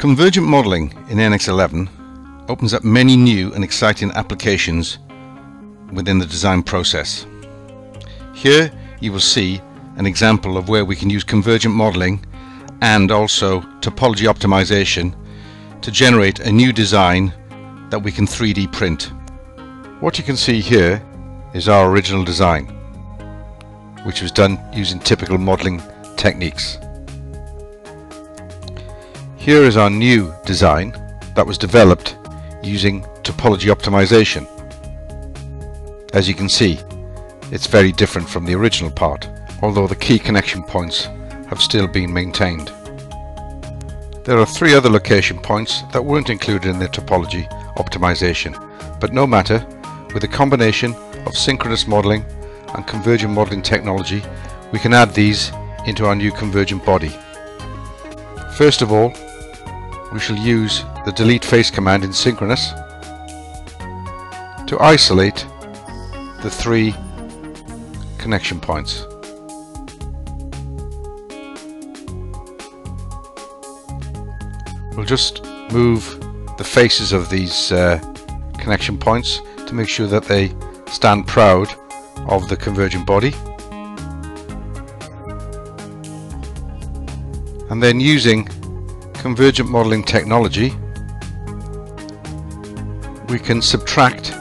Convergent modelling in NX11 opens up many new and exciting applications within the design process. Here you will see an example of where we can use convergent modelling and also topology optimization to generate a new design that we can 3D print. What you can see here is our original design, which was done using typical modelling techniques. Here is our new design that was developed using topology optimization. As you can see, it's very different from the original part, although the key connection points have still been maintained. There are 3 other location points that weren't included in the topology optimization, but no matter, with a combination of synchronous modeling and convergent modeling technology, we can add these into our new convergent body. First of all, we shall use the delete face command in synchronous to isolate the 3 connection points. We'll just move the faces of these connection points to make sure that they stand proud of the convergent body. And then using convergent modeling technology, we can subtract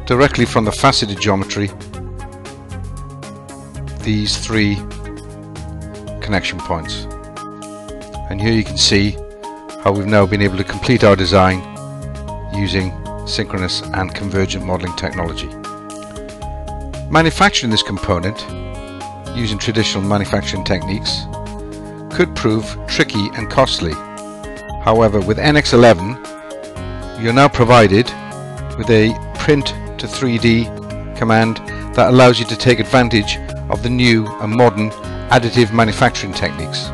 directly from the faceted geometry these 3 connection points. And here you can see how we've now been able to complete our design using synchronous and convergent modeling technology. Manufacturing this component using traditional manufacturing techniques could prove tricky and costly. However, with NX11 you're now provided with a print to 3D command that allows you to take advantage of the new and modern additive manufacturing techniques.